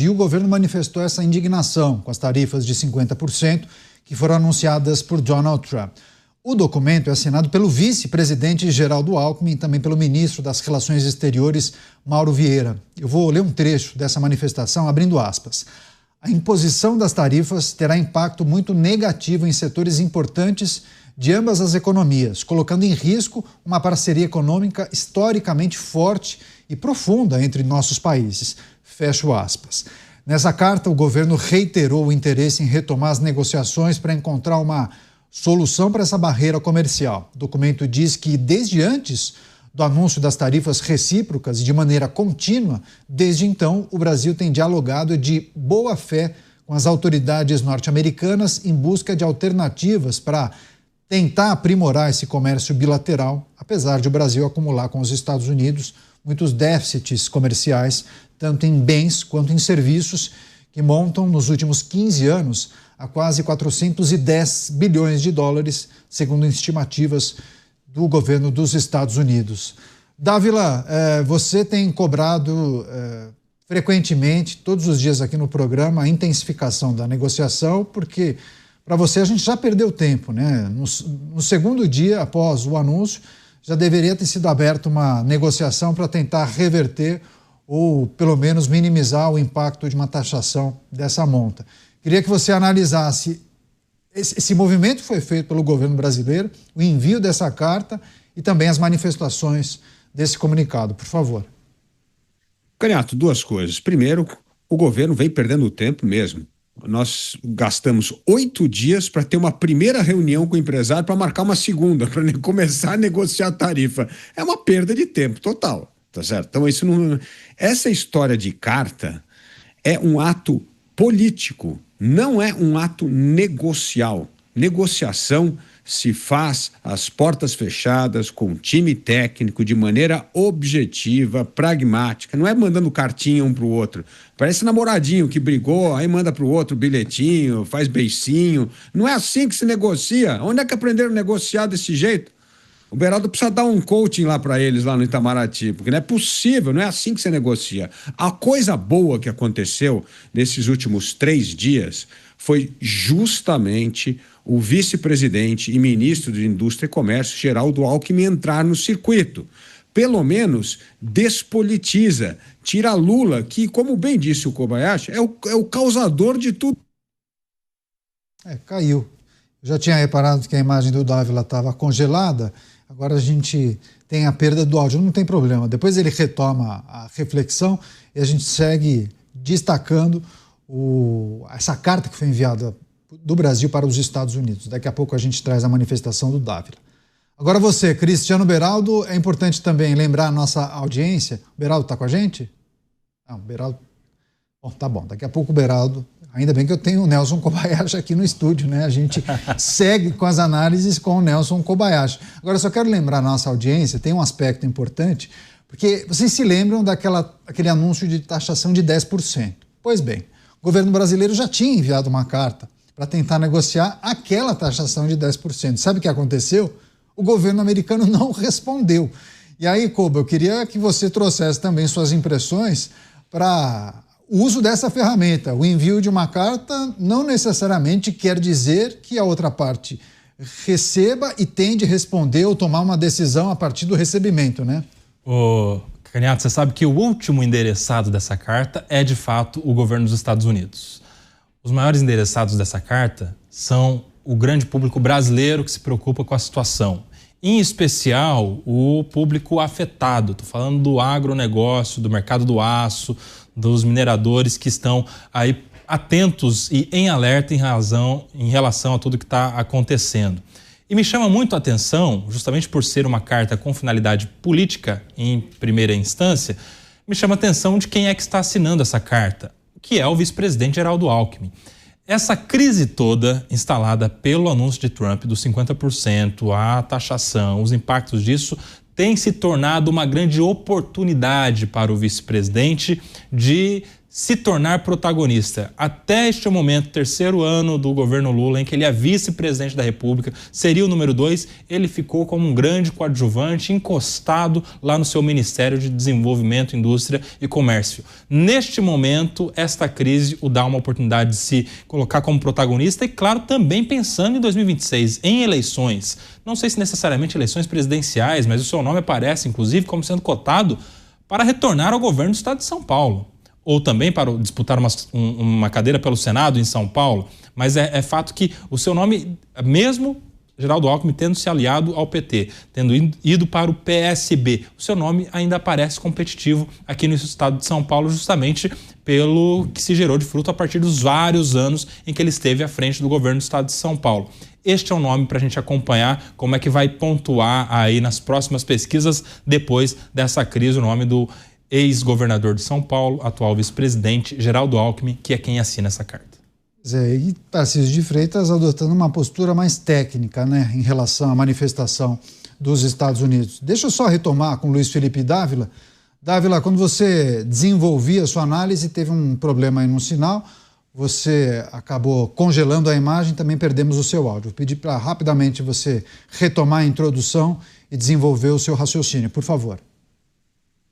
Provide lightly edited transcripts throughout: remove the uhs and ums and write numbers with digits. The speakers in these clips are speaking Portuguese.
E o governo manifestou essa indignação com as tarifas de 50% que foram anunciadas por Donald Trump. O documento é assinado pelo vice-presidente Geraldo Alckmin e também pelo ministro das Relações Exteriores, Mauro Vieira. Eu vou ler um trecho dessa manifestação, abrindo aspas. A imposição das tarifas terá impacto muito negativo em setores importantes de ambas as economias, colocando em risco uma parceria econômica historicamente forte e profunda entre nossos países. Fecho aspas. Nessa carta, o governo reiterou o interesse em retomar as negociações para encontrar uma solução para essa barreira comercial. O documento diz que, desde antes do anúncio das tarifas recíprocas e de maneira contínua, desde então, o Brasil tem dialogado de boa fé com as autoridades norte-americanas em busca de alternativas para tentar aprimorar esse comércio bilateral, apesar de o Brasil acumular com os Estados Unidos muitos déficits comerciais, tanto em bens quanto em serviços, que montam nos últimos 15 anos a quase 410 bilhões de dólares, segundo estimativas do governo dos Estados Unidos. Dávila, você tem cobrado frequentemente, todos os dias aqui no programa, a intensificação da negociação, porque para você a gente já perdeu tempo, né? No segundo dia após o anúncio, já deveria ter sido aberta uma negociação para tentar reverter ou pelo menos minimizar o impacto de uma taxação dessa monta. Queria que você analisasse esse movimento que foi feito pelo governo brasileiro, o envio dessa carta e também as manifestações desse comunicado, por favor. Canhato, duas coisas. Primeiro, o governo vem perdendo tempo mesmo. Nós gastamos 8 dias para ter uma primeira reunião com o empresário para marcar uma segunda, para começar a negociar a tarifa. É uma perda de tempo total, tá certo? Então, isso não... Essa história de carta é um ato político, não é um ato negocial. Negociação se faz às portas fechadas, com time técnico, de maneira objetiva, pragmática. Não é mandando cartinha um para o outro. Parece namoradinho que brigou, aí manda para o outro bilhetinho, faz beicinho. Não é assim que se negocia. Onde é que aprenderam a negociar desse jeito? O Beraldo precisa dar um coaching lá para eles, lá no Itamaraty, porque não é possível, não é assim que se negocia. A coisa boa que aconteceu nesses últimos 3 dias foi justamente o vice-presidente e ministro de Indústria e Comércio, Geraldo Alckmin, entrar no circuito. Pelo menos despolitiza, tira Lula, que, como bem disse o Kobayashi, é o causador de tudo. Caiu. Eu já tinha reparado que a imagem do Dávila estava congelada, agora a gente tem a perda do áudio, não tem problema. Depois ele retoma a reflexão e a gente segue destacando essa carta que foi enviada do Brasil para os Estados Unidos. Daqui a pouco a gente traz a manifestação do Dávila. Agora você, Cristiano Beraldo, é importante também lembrar a nossa audiência. O Beraldo está com a gente? Não, o Beraldo... Bom, tá bom, daqui a pouco o Beraldo... Ainda bem que eu tenho o Nelson Kobayashi aqui no estúdio, né? A gente segue com as análises com o Nelson Kobayashi. Agora, eu só quero lembrar a nossa audiência, tem um aspecto importante, porque vocês se lembram daquele anúncio de taxação de 10%. Pois bem, o governo brasileiro já tinha enviado uma carta para tentar negociar aquela taxação de 10%. Sabe o que aconteceu? O governo americano não respondeu. E aí, Koba, eu queria que você trouxesse também suas impressões para o uso dessa ferramenta. O envio de uma carta não necessariamente quer dizer que a outra parte receba e tende a responder ou tomar uma decisão a partir do recebimento, né? Ô, Canhato, você sabe que o último endereçado dessa carta é, de fato, o governo dos Estados Unidos. Os maiores endereçados dessa carta são o grande público brasileiro que se preocupa com a situação. Em especial, o público afetado. Estou falando do agronegócio, do mercado do aço, dos mineradores que estão aí atentos e em alerta em relação a tudo que está acontecendo. E me chama muito a atenção, justamente por ser uma carta com finalidade política em primeira instância, me chama a atenção de quem é que está assinando essa carta, que é o vice-presidente Geraldo Alckmin. Essa crise toda instalada pelo anúncio de Trump dos 50%, a taxação, os impactos disso, tem se tornado uma grande oportunidade para o vice-presidente de se tornar protagonista. Até este momento, terceiro ano do governo Lula, em que ele é vice-presidente da República, seria o número 2, ele ficou como um grande coadjuvante, encostado lá no seu Ministério de Desenvolvimento, Indústria e Comércio. Neste momento, esta crise o dá uma oportunidade de se colocar como protagonista e, claro, também pensando em 2026, em eleições. Não sei se necessariamente eleições presidenciais, mas o seu nome aparece, inclusive, como sendo cotado para retornar ao governo do estado de São Paulo. Ou também para disputar uma cadeira pelo Senado em São Paulo, mas é fato que o seu nome, mesmo Geraldo Alckmin tendo se aliado ao PT, tendo ido para o PSB, o seu nome ainda aparece competitivo aqui no estado de São Paulo, justamente pelo que se gerou de fruto a partir dos vários anos em que ele esteve à frente do governo do estado de São Paulo. Este é o nome para a gente acompanhar como é que vai pontuar aí nas próximas pesquisas depois dessa crise, o nome do ex-governador de São Paulo, atual vice-presidente Geraldo Alckmin, que é quem assina essa carta. E Tarcísio de Freitas adotando uma postura mais técnica, né, em relação à manifestação dos Estados Unidos. Deixa eu só retomar com Luiz Felipe Dávila. Dávila, quando você desenvolvia a sua análise, teve um problema aí no sinal, você acabou congelando a imagem, também perdemos o seu áudio. Vou pedir para rapidamente você retomar a introdução e desenvolver o seu raciocínio, por favor.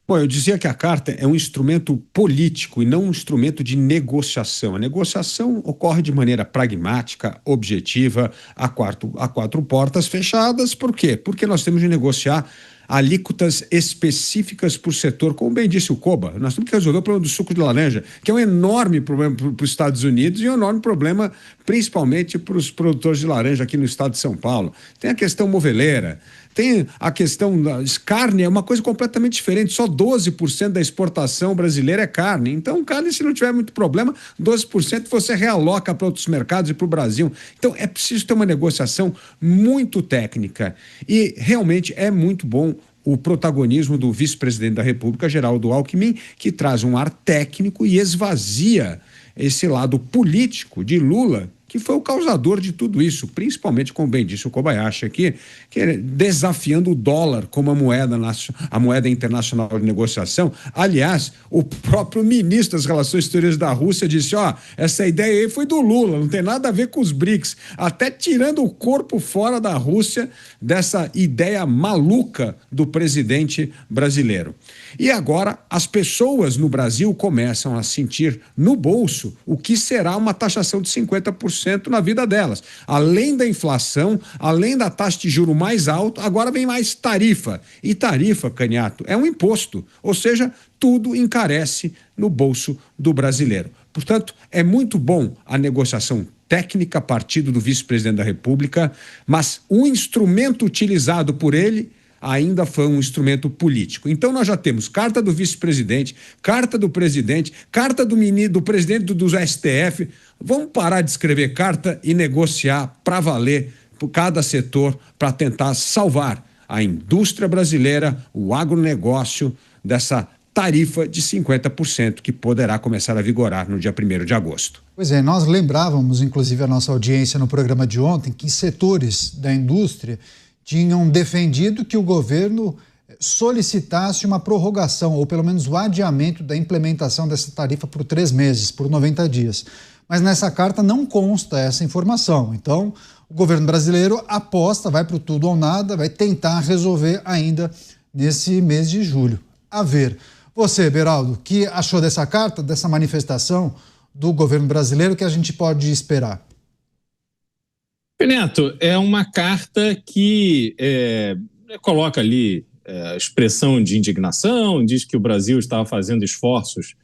Bom, eu dizia que a carta é um instrumento político e não um instrumento de negociação. A negociação ocorre de maneira pragmática, objetiva, a quatro portas fechadas. Por quê? Porque nós temos de negociar alíquotas específicas por setor, como bem disse o Koba. Nós temos que resolver o problema do suco de laranja, que é um enorme problema para os Estados Unidos e um enorme problema principalmente para os produtores de laranja aqui no estado de São Paulo. Tem a questão moveleira, tem a questão da carne, é uma coisa completamente diferente, só 12% da exportação brasileira é carne. Então, carne, se não tiver muito problema, 12% você realoca para outros mercados e para o Brasil. Então, é preciso ter uma negociação muito técnica e realmente é muito bom o protagonismo do vice-presidente da República, Geraldo Alckmin, que traz um ar técnico e esvazia esse lado político de Lula, que foi o causador de tudo isso, principalmente, como bem disse o Kobayashi aqui, que é desafiando o dólar como a moeda internacional de negociação. Aliás, o próprio ministro das Relações Exteriores da Rússia disse, essa ideia aí foi do Lula, não tem nada a ver com os BRICS, até tirando o corpo fora da Rússia dessa ideia maluca do presidente brasileiro. E agora as pessoas no Brasil começam a sentir no bolso o que será uma taxação de 50% na vida delas. Além da inflação, além da taxa de juro mais alta, agora vem mais tarifa. E tarifa, Canhato, é um imposto, ou seja, tudo encarece no bolso do brasileiro. Portanto, é muito bom a negociação técnica a partir do vice-presidente da República, mas o instrumento utilizado por ele ainda foi um instrumento político. Então nós já temos carta do vice-presidente, carta do presidente, carta do presidente do STF. Vamos parar de escrever carta e negociar para valer por cada setor para tentar salvar a indústria brasileira, o agronegócio dessa tarifa de 50% que poderá começar a vigorar no dia 1º de agosto. Pois é, nós lembrávamos, inclusive, a nossa audiência no programa de ontem, que setores da indústria tinham defendido que o governo solicitasse uma prorrogação, ou pelo menos o adiamento da implementação dessa tarifa por 3 meses, por 90 dias. Mas nessa carta não consta essa informação. Então, o governo brasileiro aposta, vai para o tudo ou nada, vai tentar resolver ainda nesse mês de julho. A ver. Você, Beraldo, o que achou dessa carta, dessa manifestação do governo brasileiro, que a gente pode esperar? Neto, é uma carta que coloca ali expressão de indignação, diz que o Brasil estava fazendo esforços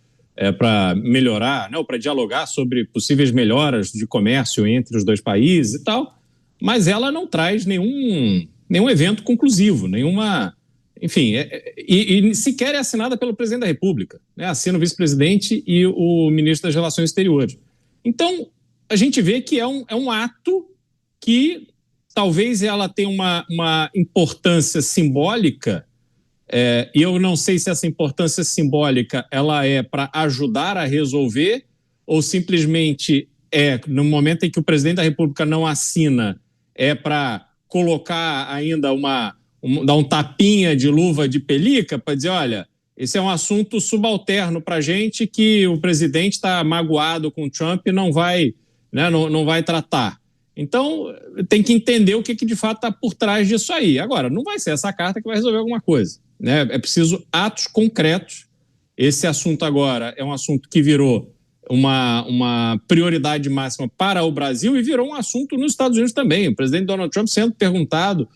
para melhorar, para dialogar sobre possíveis melhoras de comércio entre os dois países e tal, mas ela não traz nenhum evento conclusivo, nenhuma... Enfim, e sequer é assinada pelo presidente da República, né? Assina o vice-presidente e o ministro das Relações Exteriores. Então, a gente vê que é um ato que talvez ela tenha uma importância simbólica, e eu não sei se essa importância simbólica ela é para ajudar a resolver ou simplesmente no momento em que o presidente da República não assina, para colocar ainda dar um tapinha de luva de pelica para dizer, olha, Esse é um assunto subalterno para a gente que o presidente está magoado com o Trump e não vai, né, não vai tratar. Então, tem que entender o que de fato está por trás disso aí. Agora, não vai ser essa carta que vai resolver alguma coisa, né? É preciso atos concretos. Esse assunto agora é um assunto que virou uma prioridade máxima para o Brasil e virou um assunto nos Estados Unidos também. O presidente Donald Trump sendo perguntado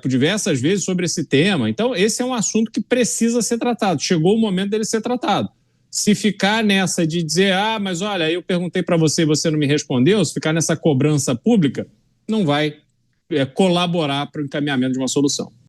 por diversas vezes sobre esse tema. Então, esse é um assunto que precisa ser tratado. Chegou o momento dele ser tratado. Se ficar nessa de dizer, mas olha, eu perguntei para você e você não me respondeu, se ficar nessa cobrança pública, não vai colaborar para o encaminhamento de uma solução.